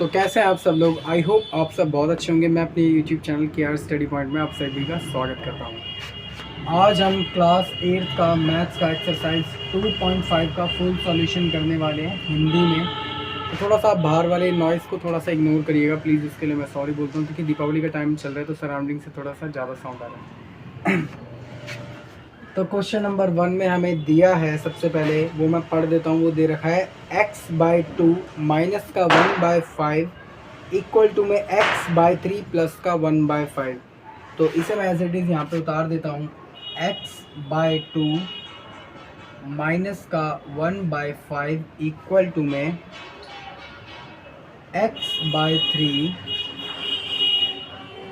तो कैसे हैं आप सब लोग। आई होप आप सब बहुत अच्छे होंगे। मैं अपने YouTube channel KR study point में आप सभी का स्वागत करता हूं। आज हम क्लास 8 का मैथ्स का एक्सरसाइज 2.5 का फुल सॉल्यूशन करने वाले हैं हिंदी में। तो थोड़ा सा बाहर वाले नॉइज़ को थोड़ा सा इग्नोर करिएगा प्लीज़। इसके लिए मैं सॉरी बोलता हूँ क्योंकि दीपावली का टाइम चल रहा है तो सराउंडिंग से थोड़ा सा ज़्यादा साउंड आ रहा है। तो क्वेश्चन नंबर 1 में हमें दिया है, सबसे पहले वो मैं पढ़ देता हूँ। वो दे रखा है x/2 माइनस का 1/5 इक्वल टू में x/3 प्लस का 1/5। तो इसे मैं एज इट इज़ यहाँ पे उतार देता हूँ। x/2 माइनस का 1/5 इक्वल टू में x/3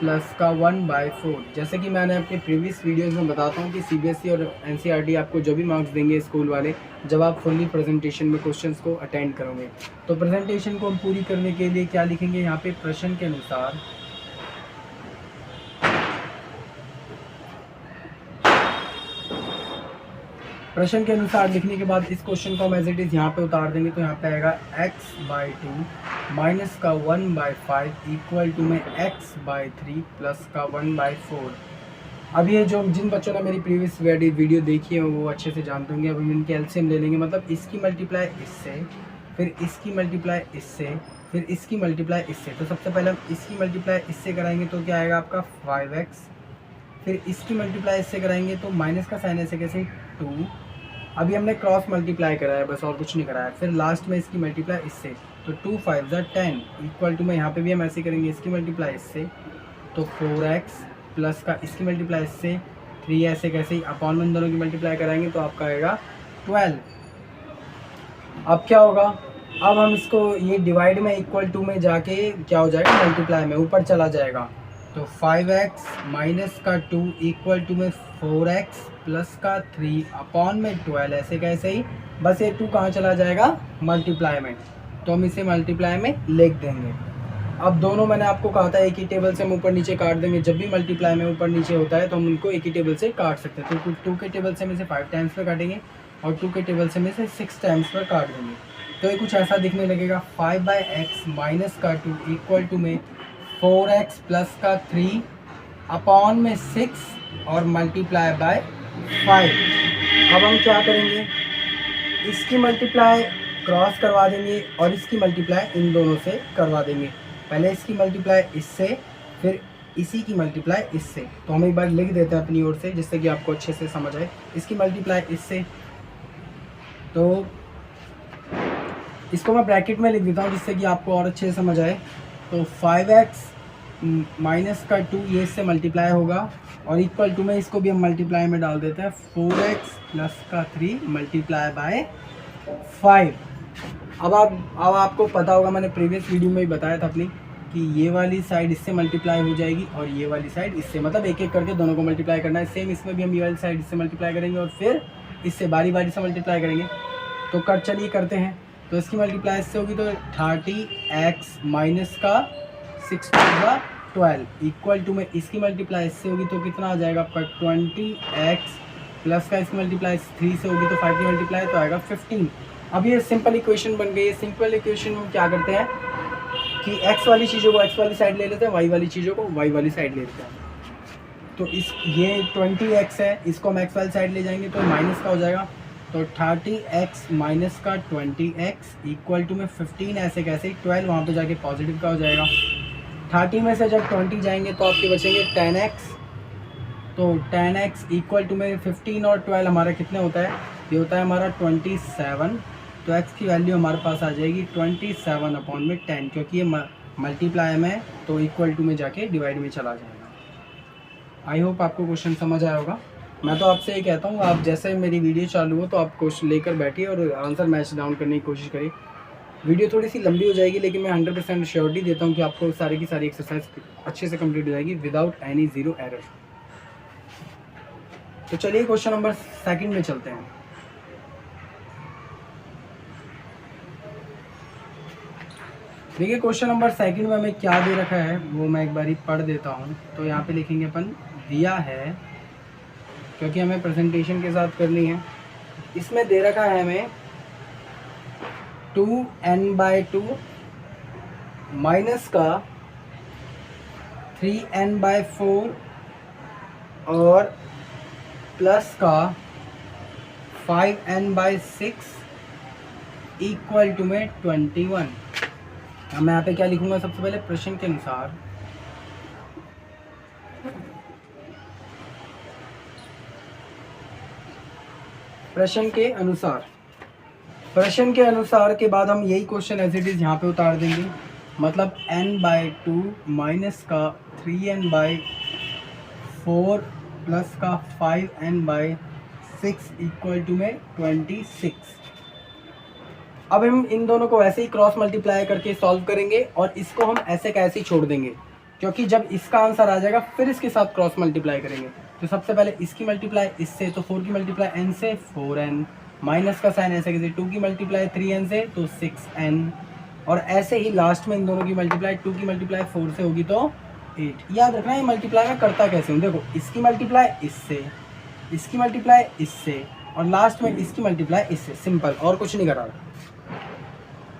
प्लस का 1/4। जैसे कि मैंने अपने प्रीवियस वीडियोस में बताता हूँ कि सीबीएसई और एनसीईआरटी आपको जो भी मार्क्स देंगे स्कूल वाले, जब आप फुल्ली प्रेजेंटेशन में क्वेश्चंस को अटेंड करोगे। तो प्रेजेंटेशन को हम पूरी करने के लिए क्या लिखेंगे यहाँ पे, प्रश्न के अनुसार लिखने के बाद इस क्वेश्चन को हम एज इट इज़ यहाँ पे उतार देंगे। तो यहाँ पे आएगा x/2 माइनस का 1/5 इक्वल टू में x/3 प्लस का 1/4। अब ये जो जिन बच्चों ने मेरी प्रीवियस वीडियो देखी है वो अच्छे से जानते होंगे। अब हम इनके एलसीएम ले लेंगे, मतलब इसकी मल्टीप्लाई इससे, फिर इसकी मल्टीप्लाई इससे, फिर इसकी मल्टीप्लाई इससे। तो सबसे पहले हम इसकी मल्टीप्लाई इससे कराएंगे तो क्या आएगा आपका 5x। फिर इसकी मल्टीप्लाई इससे कराएंगे तो माइनस का साइन ऐसे कैसे 2। अभी हमने क्रॉस मल्टीप्लाई कराया बस, और कुछ नहीं कराया। फिर लास्ट में इसकी मल्टीप्लाई इससे, तो 2 5 10 इक्वल टू में यहाँ पे भी हम ऐसे करेंगे, इसकी मल्टीप्लाई इससे तो 4x प्लस का इसकी मल्टीप्लाई इससे 3, ऐसे कैसे ही अपॉन में दोनों की मल्टीप्लाई कराएंगे तो आपका आएगा 12। अब क्या होगा, अब हम इसको ये डिवाइड में इक्वल टू में जाके क्या हो जाएगा, मल्टीप्लाई में ऊपर चला जाएगा। तो 5x माइनस का 2 इक्वल टू में 4x प्लस का 3 अपॉन में 12, ऐसे कैसे ही बस ये 2 कहाँ चला जाएगा, मल्टीप्लाई में। तो हम इसे मल्टीप्लाई में लिख देंगे। अब दोनों मैंने आपको कहा था एक ही टेबल से हम ऊपर नीचे काट देंगे। जब भी मल्टीप्लाई में ऊपर नीचे होता है तो हम उनको एक ही टेबल से काट सकते हैं। तो 2 के टेबल से हम इसे 5 टाइम्स पर काटेंगे और 2 के टेबल से हम इसे 6 टाइम्स पर काट देंगे। तो ये कुछ ऐसा दिखने लगेगा, 5/x माइनस का 2 इक्वल टू में 4x प्लस का 3 अपॉन में 6 और मल्टीप्लाई बाय 5। अब हम क्या करेंगे, इसकी मल्टीप्लाई क्रॉस करवा देंगे और इसकी मल्टीप्लाई इन दोनों से करवा देंगे। पहले इसकी मल्टीप्लाई इससे, फिर इसी की मल्टीप्लाई इससे। तो हम एक बार लिख देते हैं अपनी ओर से जिससे कि आपको अच्छे से समझ आए। इसकी मल्टीप्लाई इससे, तो इसको मैं ब्रैकेट में लिख देता हूँ जिससे कि आपको और अच्छे से समझ आए। तो 5x माइनस का 2 ये इससे मल्टीप्लाई होगा और इक्वल टू में इसको भी हम मल्टीप्लाई में डाल देते हैं, 4x प्लस का 3 मल्टीप्लाई बाय 5। अब आपको पता होगा, मैंने प्रीवियस वीडियो में ही बताया था अपनी, कि ये वाली साइड इससे मल्टीप्लाई हो जाएगी और ये वाली साइड इससे, मतलब एक एक करके दोनों को मल्टीप्लाई करना है। सेम इसमें भी हम ये वाली साइड इससे मल्टीप्लाई करेंगे और फिर इससे बारी बारी से मल्टीप्लाई करेंगे। तो चलिए करते हैं। तो इसकी मल्टीप्लाई इससे होगी तो 30x माइनस का 6 होगा 12 इक्वल टू में इसकी मल्टीप्लाई इससे होगी तो कितना आ जाएगा आपका 20x प्लस का इसकी मल्टीप्लाई 3 से होगी तो 5 की मल्टीप्लाई तो आएगा 15। अब ये सिंपल इक्वेशन बन गई है। सिंपल इक्वेशन में क्या करते हैं कि x वाली चीज़ों को x वाली साइड ले लेते हैं, y वाली चीज़ों को y वाली साइड ले लेते हैं। तो ये 20x है, इसको हम x वाली साइड ले जाएंगे तो माइनस का हो जाएगा। तो 30x माइनस का 20x इक्वल टू में 15, ऐसे कैसे 12 वहाँ पे जाके पॉजिटिव का हो जाएगा। 30 में से जब 20 जाएंगे तो आपके बचेंगे 10x। तो 10x इक्वल टू में 15 और 12 हमारा कितने होता है, ये होता है हमारा 27। तो x की वैल्यू हमारे पास आ जाएगी 27 अपॉन में 10, क्योंकि ये मल्टीप्लाई में तो इक्वल टू में जाके डिवाइड में चला जाएगा। आई होप आपको क्वेश्चन समझ आया होगा। मैं तो आपसे ये कहता हूँ, आप जैसे मेरी वीडियो चालू हो तो आप क्वेश्चन लेकर बैठिए और आंसर मैच डाउन करने की कोशिश करिए। वीडियो थोड़ी सी लंबी हो जाएगी लेकिन मैं 100% श्योरिटी देता हूँ कि आपको सारी की सारी एक्सरसाइज अच्छे से कंप्लीट हो जाएगी विदाउट एनी ज़ीरो एरर। तो चलिए क्वेश्चन नंबर 2 में चलते हैं। देखिए क्वेश्चन नंबर 2 में हमें क्या दे रखा है वो मैं एक बार पढ़ देता हूँ। तो यहाँ पे लिखेंगे अपन, दिया है क्योंकि हमें प्रेजेंटेशन के साथ करनी है। इसमें दे रखा है हमें 2n/2 माइनस का 3n/4 और प्लस का 5n/6 इक्वल टू में 21। अब मैं यहाँ पे क्या लिखूंगा, सबसे पहले प्रश्न के अनुसार प्रश्न के अनुसार के बाद हम यही क्वेश्चन एज इट इज़ यहाँ पे उतार देंगे। मतलब n/2 माइनस का 3n/4 प्लस का 5n/6 इक्वल टू में 26। अब हम इन दोनों को ऐसे ही क्रॉस मल्टीप्लाई करके सॉल्व करेंगे और इसको हम ऐसे का ऐसे ही छोड़ देंगे, क्योंकि जब इसका आंसर आ जाएगा फिर इसके साथ क्रॉस मल्टीप्लाई करेंगे। तो सबसे पहले इसकी मल्टीप्लाई इससे, तो 4 की मल्टीप्लाई n से 4n, माइनस का साइन ऐसे कैसे 2 की मल्टीप्लाई 3n से तो 6n, और ऐसे ही लास्ट में इन दोनों की मल्टीप्लाई 2 की मल्टीप्लाई 4 से होगी तो 8। याद रखना ये मल्टीप्लाई में करता कैसे हूँ, देखो इसकी मल्टीप्लाई इससे, इसकी मल्टीप्लाई इससे, और लास्ट में इसकी मल्टीप्लाई इससे, सिंपल, और कुछ नहीं करा।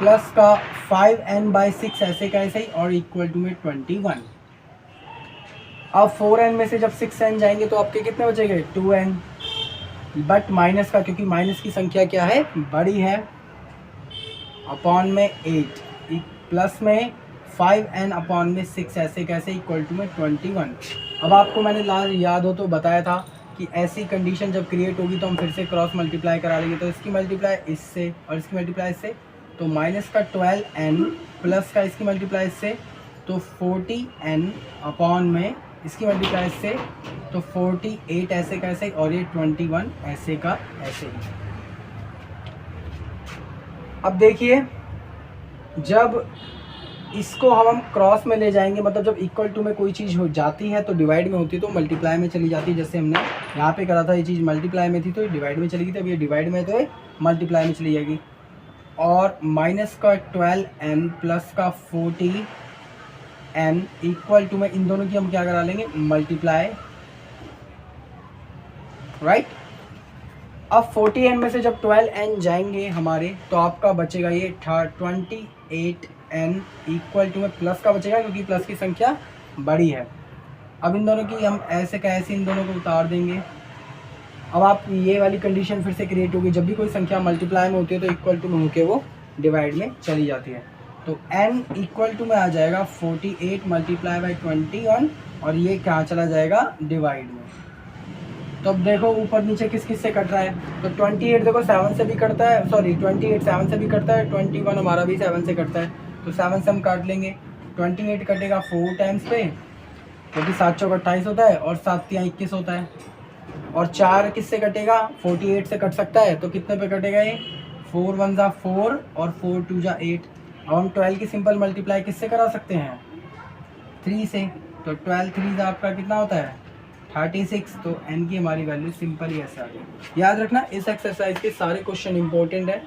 प्लस का 5n/6 ऐसे का ऐसे ही और इक्वल टू में 21। अब 4n में से जब 6n जाएंगे तो आपके कितने बचेंगे 2n, बट माइनस का, क्योंकि माइनस की संख्या क्या है बड़ी है, अपॉन में 8, प्लस में 5n अपॉन में 6 ऐसे कैसे इक्वल टू में 21। अब आपको मैंने लास्ट याद हो तो बताया था कि ऐसी कंडीशन जब क्रिएट होगी तो हम फिर से क्रॉस मल्टीप्लाई करा लेंगे। तो इसकी मल्टीप्लाई इससे और इसकी मल्टीप्लाई इससे, तो माइनस का 12n प्लस का इसकी मल्टीप्लाई इससे तो 40n अपॉन में इसकी मल्टीप्लाई इससे तो 48 ऐसे का ऐसे, और ये 21 ऐसे का ऐसे ही। अब देखिए जब इसको हम क्रॉस में ले जाएंगे, मतलब जब इक्वल टू में कोई चीज़ हो जाती है तो डिवाइड में होती है तो मल्टीप्लाई में चली जाती है। जैसे हमने यहाँ पे करा था, ये चीज़ मल्टीप्लाई में थी तो ये डिवाइड में चली गई थी, अब ये डिवाइड में तो ये मल्टीप्लाई में चली जाएगी। और माइनस का 12n प्लस का 40n इक्वल टू में इन दोनों की हम क्या करा लेंगे मल्टीप्लाई, राइट। अब 40n में से जब 12n जाएंगे हमारे तो आपका बचेगा ये 28n इक्वल टू में प्लस का बचेगा, क्योंकि प्लस की संख्या बड़ी है। अब इन दोनों की हम ऐसे का ऐसे इन दोनों को उतार देंगे। अब आप ये वाली कंडीशन फिर से क्रिएट होगी, जब भी कोई संख्या मल्टीप्लाई में होती है तो इक्वल टू में होके वो डिवाइड में चली जाती है। तो n इक्वल टू में आ जाएगा 48 मल्टीप्लाई बाई 21, और ये क्या चला जाएगा डिवाइड में। तो अब देखो ऊपर नीचे किस किस से कट रहा है, तो 28 देखो 7 से भी कटता है, सॉरी 28 7 से भी कटता है, 21 हमारा भी 7 से कटता है, तो 7 से हम काट लेंगे। 28 कटेगा 4 टाइम्स पे, क्योंकि 7 चौक 28 होता है और 7 तियां 21 होता है, और 4 किससे कटेगा 48 से कट सकता है, तो कितने पे कटेगा ये 4 1 जा 4 और 4 2 जा 8। अब हम 12 की सिंपल मल्टीप्लाई किससे करा सकते हैं 3 से, तो 12 3 जा आपका कितना होता है 36। तो n की हमारी वैल्यू सिंपल ही ऐसे आ गई। याद रखना इस एक्सरसाइज के सारे क्वेश्चन इंपॉर्टेंट है,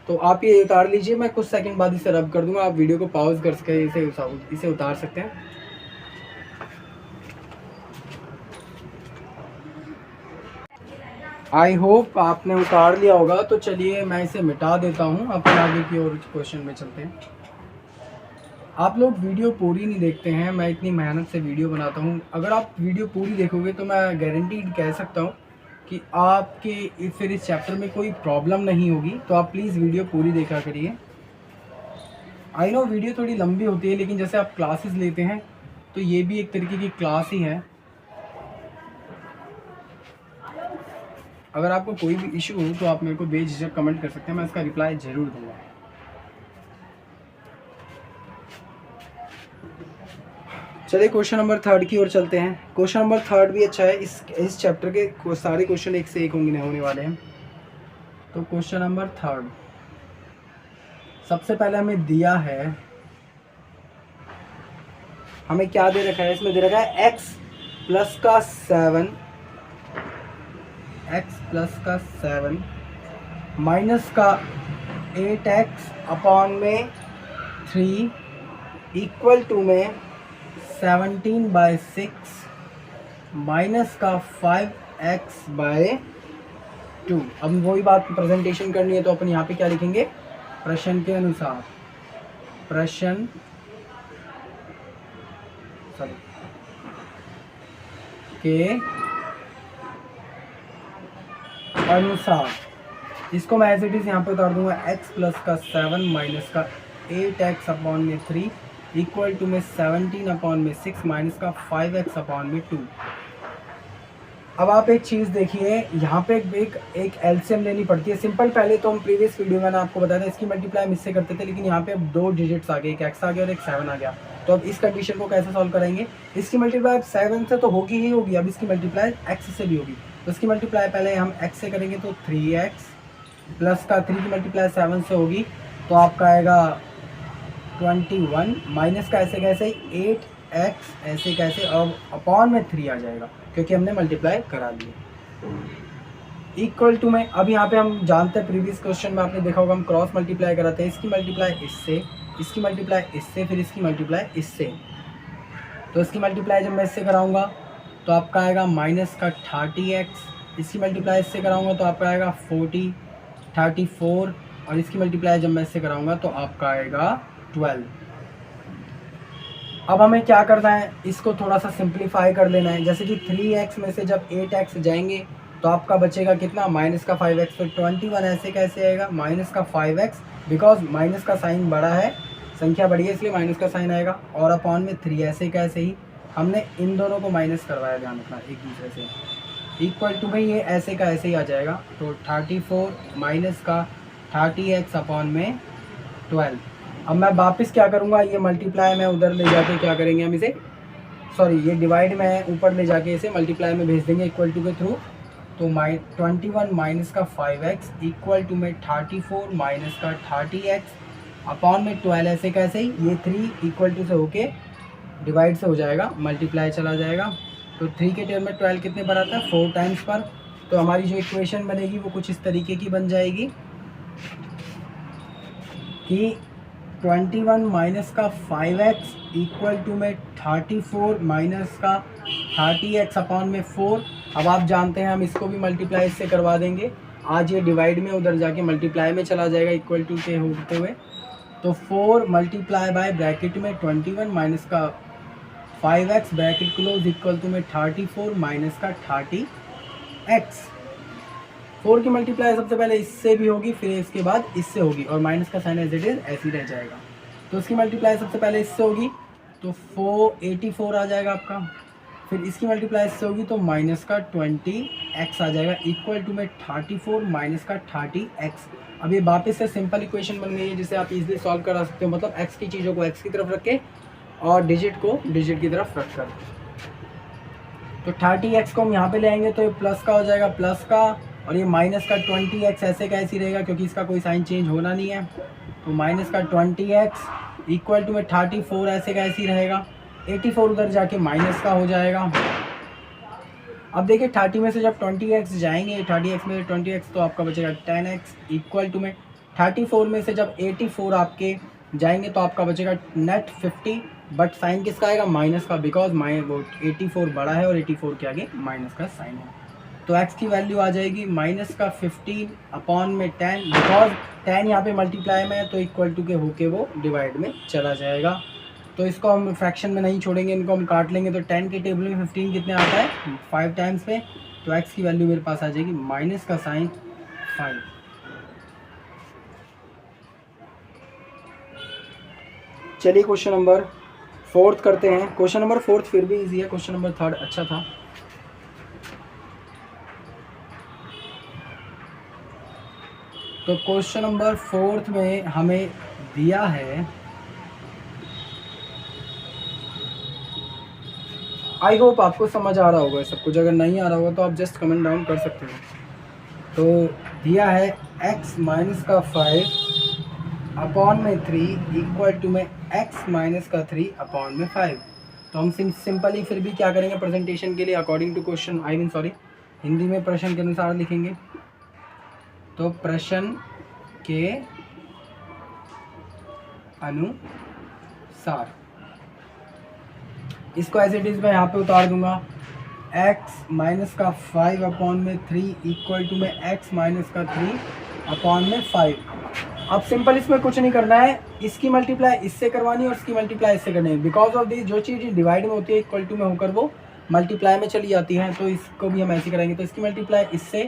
तो आप ये उतार लीजिए, मैं कुछ सेकंड बाद इसे रब कर दूंगा, आप वीडियो को पॉज करके इसे उतार सकते हैं। आई होप आपने उतार लिया होगा, तो चलिए मैं इसे मिटा देता हूँ, अपन आगे की ओर क्वेश्चन में चलते हैं। आप लोग वीडियो पूरी नहीं देखते हैं, मैं इतनी मेहनत से वीडियो बनाता हूँ। अगर आप वीडियो पूरी देखोगे तो मैं गारंटीड कह सकता हूँ कि आपके फिर इस चैप्टर में कोई प्रॉब्लम नहीं होगी। तो आप प्लीज़ वीडियो पूरी देखा करिए। आई नो वीडियो थोड़ी लंबी होती है, लेकिन जैसे आप क्लासेस लेते हैं तो ये भी एक तरीके की क्लास ही है। अगर आपको कोई भी इशू हो तो आप मेरे को बेझिझक कमेंट कर सकते हैं, मैं इसका रिप्लाई ज़रूर दूंगा। चलिए क्वेश्चन नंबर 3 की ओर चलते हैं। क्वेश्चन नंबर 3 भी अच्छा है, इस चैप्टर के सारे क्वेश्चन एक से एक होने वाले हैं। तो क्वेश्चन नंबर 3 सबसे पहले हमें दिया है, हमें क्या दे रखा है, इसमें दे रखा है x प्लस का 7 माइनस का 8x अपॉन में 3 इक्वल टू में 17/6 माइनस का 5x/2। अब वही बात प्रेजेंटेशन करनी है तो अपन यहाँ पे क्या लिखेंगे प्रश्न के अनुसार, प्रश्न सॉरी के अनुसार इसको मैं एज इट इज़ यहाँ पे उतार दूंगा x प्लस का 7 माइनस का 8x अपॉन में 3 इक्वल टू में 17 अपॉन में 6 माइनस का 5x अपॉन में 2। अब आप एक चीज़ देखिए, यहाँ पे एक एलसीएम लेनी पड़ती है सिंपल। पहले तो हम प्रीवियस वीडियो में मैंने आपको बताया था इसकी मल्टीप्लाई हम इससे करते थे, लेकिन यहाँ पे अब 2 डिजिट्स आ गए, एक x आ गया और एक 7 आ गया। तो अब इस कंडीशन को कैसे सॉल्व करेंगे? इसकी मल्टीप्लाई 7 से तो होगी ही होगी, अब इसकी मल्टीप्लाई x से भी होगी। तो इसकी मल्टीप्लाई पहले हम x से करेंगे तो 3x प्लस का 3 की मल्टीप्लाई 7 से होगी तो आपका आएगा 21 माइनस का ऐसे कैसे 8x ऐसे कैसे और अपॉन में 3 आ जाएगा क्योंकि हमने मल्टीप्लाई करा लिया। इक्वल टू में अब यहाँ पे हम जानते हैं प्रीवियस क्वेश्चन में आपने देखा होगा हम क्रॉस मल्टीप्लाई कराते हैं, इसकी मल्टीप्लाई इससे, इसकी मल्टीप्लाई इससे, फिर इसकी मल्टीप्लाई इससे। तो इसकी मल्टीप्लाई जब मैं इससे कराऊंगा तो आपका आएगा माइनस का 30x, इसकी मल्टीप्लाई इससे कराऊंगा तो आपका आएगा 34 और इसकी मल्टीप्लाई जब मैं इससे कराऊंगा तो आपका आएगा 12। अब हमें क्या करना है, इसको थोड़ा सा सिंप्लीफाई कर लेना है। जैसे कि 3x में से जब 8x जाएंगे तो आपका बचेगा कितना, माइनस का 5x। तो 21 ऐसे कैसे आएगा, माइनस का 5x, बिकॉज माइनस का साइन बड़ा है, संख्या बड़ी है इसलिए माइनस का साइन आएगा, और अपॉन में 3 ऐसे कैसे ही हमने इन दोनों को माइनस करवाया, ध्यान रखना एक दूसरे से। इक्वल टू भाई ये ऐसे का ऐसे ही आ जाएगा। तो 34 माइनस का 30x अपॉन में 12। अब मैं वापस क्या करूँगा, ये मल्टीप्लाई में उधर ले जाके क्या करेंगे हम इसे, सॉरी ये डिवाइड में ऊपर ले जाके इसे मल्टीप्लाई में भेज देंगे इक्वल टू के थ्रू। तो 21 माइनस का 5x इक्वल टू में 34 माइनस का 30x अपॉन में 12 ऐसे कैसे ही ये 3 इक्वल टू से होके डिवाइड से हो जाएगा, मल्टीप्लाई चला जाएगा। तो 3 के टर्म में 12 कितने पर आता है, 4 टाइम्स पर। तो हमारी जो इक्वेशन बनेगी वो कुछ इस तरीके की बन जाएगी कि 21 माइनस का 5x इक्वल टू में 34 माइनस का 30x अपॉन में 4। अब आप जानते हैं हम इसको भी मल्टीप्लाई इससे करवा देंगे, आज ये डिवाइड में उधर जाके मल्टीप्लाई में चला जाएगा इक्वल टू के होते हुए। तो 4 मल्टीप्लाई बाय ब्रैकेट में 21 माइनस का 5x bracket close equal to में 34 माइनस का 30x। 4 की मल्टीप्लाई सबसे पहले इससे भी होगी, फिर इसके बाद इससे होगी, और माइनस का साइन एज इट इज ऐसे ही रह जाएगा। तो इसकी मल्टीप्लाई सबसे पहले इससे होगी तो 484 आ जाएगा आपका, फिर इसकी मल्टीप्लाई इससे होगी तो माइनस का 20x आ जाएगा इक्वल टू में 34 माइनस का 30x। अब ये वापस से सिंपल इक्वेशन बन गई है जिसे आप इजीली सॉल्व करा सकते हो, मतलब x की चीज़ों को x की तरफ रख के और डिजिट को डिजिट की तरफ रख कर। तो 30x को हम यहाँ पे ले आएंगे तो ये प्लस का हो जाएगा, प्लस का, और ये माइनस का 20x ऐसे कैसे रहेगा क्योंकि इसका कोई साइन चेंज होना नहीं है। तो माइनस का 20x इक्वल टू में 34 ऐसे कैसे रहेगा, 84 उधर जाके माइनस का हो जाएगा। अब देखिए 30 में से जब 20x जाएंगे, 30x में से 20x तो आपका बचेगा 10x इक्वल टू में 34 में से जब 84 आपके जाएंगे तो आपका बचेगा नेट 50, बट साइन किसका आएगा, माइनस का, बिकॉज वो 84 बड़ा है और 84 के आगे माइनस का साइन है। तो x की वैल्यू आ जाएगी माइनस का 15 अपॉन में 10, बिकॉज 10 यहाँ पे मल्टीप्लाई में है तो इक्वल टू के होके वो डिवाइड में चला जाएगा। तो इसको हम फ्रैक्शन में नहीं छोड़ेंगे, इनको हम काट लेंगे। तो 10 के टेबल में 15 कितने आता है, 5 टाइम्स पे। तो x की वैल्यू मेरे पास आ जाएगी माइनस का साइन 5। चलिए क्वेश्चन नंबर 4 करते हैं। क्वेश्चन नंबर 4 फिर भी इजी है, क्वेश्चन नंबर 3 अच्छा था। तो क्वेश्चन नंबर 4 में हमें दिया है, आई होप आपको समझ आ रहा होगा सब कुछ, अगर नहीं आ रहा होगा तो आप जस्ट कमेंट डाउन कर सकते हो। तो दिया है x माइनस का 5 अपॉन में 3 इक्वल टू में x माइनस का 3 अपॉन में 5। तो हम सिंपली फिर भी क्या करेंगे, प्रेजेंटेशन के लिए अकॉर्डिंग टू क्वेश्चन, हिंदी में प्रश्न के अनुसार लिखेंगे। तो प्रश्न के अनुसार इसको एज इट इज़ मैं यहाँ पे उतार दूंगा, x माइनस का 5 अपॉन में 3 इक्वल टू में x माइनस का 3 अपॉन में 5। अब सिंपल इसमें कुछ नहीं करना है, इसकी मल्टीप्लाई इससे करवानी है और इसकी मल्टीप्लाई इससे करनी है। बिकॉज ऑफ दिस जो चीज़ डिवाइड में होती है इक्वल टू में होकर वो मल्टीप्लाई में चली जाती है, तो इसको भी हम ऐसे करेंगे। तो इसकी मल्टीप्लाई इससे,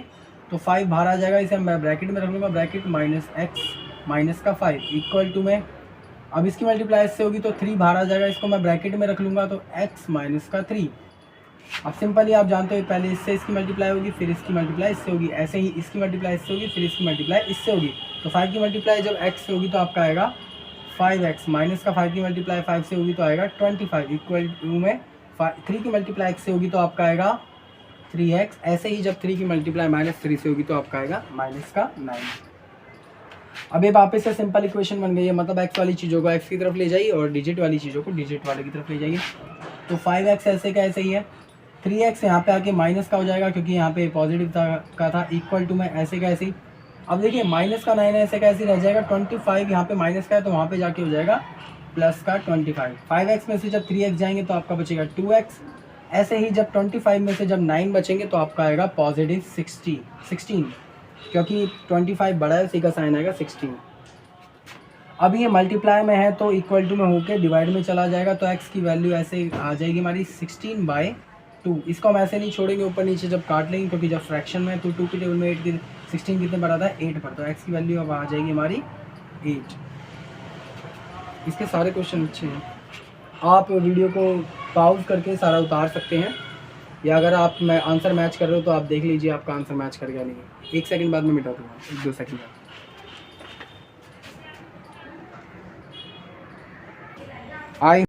तो 5 बाहर आ जाएगा, इसे मैं ब्रैकेट में रख लूँगा, ब्रैकेट माइनस एक्स माइनस का 5 इक्वल टू में, अब इसकी मल्टीप्लाई इससे होगी तो 3 बाहर आ जाएगा, इसको मैं ब्रैकेट में रख लूँगा, तो x माइनस का 3। अब सिंपली आप जानते हो पहले इससे इसकी मल्टीप्लाई होगी, फिर इसकी मल्टीप्लाई इससे होगी, ऐसे ही इसकी मल्टीप्लाई इससे होगी, फिर इसकी मल्टीप्लाई इससे होगी। तो 5 की मल्टीप्लाई जब x से होगी तो आपका आएगा 5x माइनस का 5 की मल्टीप्लाई 5 से होगी तो आएगा 25 इक्वल टू में 3 की मल्टीप्लाई x से होगी तो आपका आएगा 3x। ऐसे ही जब 3 की मल्टीप्लाई -3 से होगी तो आपका आएगा माइनस का 9। अब ये वापस से सिंपल इक्वेशन बन गई है, मतलब x वाली चीज़ों को x की तरफ ले जाइए और डिजिट वाली चीज़ों को डिजिट वाले की तरफ ले जाइए। तो 5x ऐसे का ऐसे ही है, 3x यहाँ पे आके माइनस का हो जाएगा क्योंकि यहाँ पे पॉजिटिव था इक्वल टू में ऐसे का ऐसे ही। अब देखिए माइनस का 9 ऐसे का ऐसे रह जाएगा, 25 यहाँ पे माइनस का है तो वहाँ पे जाके हो जाएगा प्लस का 25। 5x में से जब 3x जाएंगे तो आपका बचेगा 2x। ऐसे ही जब 25 में से जब 9 बचेंगे तो आपका आएगा पॉजिटिव 16, क्योंकि 25 बड़ा है उसी का साइन आएगा 16। अब ये मल्टीप्लाई में है तो इक्वल टू में होके डिवाइड में चला जाएगा, तो x की वैल्यू ऐसे आ जाएगी हमारी 16/2। इसको हम ऐसे नहीं छोड़ेंगे, ऊपर नीचे जब काट लेंगे क्योंकि जब फ्रैक्शन में है तो 2 की टेबल में 8 की 16 कितने पर आता है 8 पर, तो x की वैल्यू अब आ जाएगी हमारी 8। इसके सारे क्वेश्चन अच्छे हैं, आप वीडियो को पॉज करके सारा उतार सकते हैं, या अगर आप आंसर मैच कर रहे हो तो आप देख लीजिए आपका आंसर मैच कर गया नहीं। 1 सेकंड बाद में मिटा दूँगा, 1-2 सेकंड बाद। आई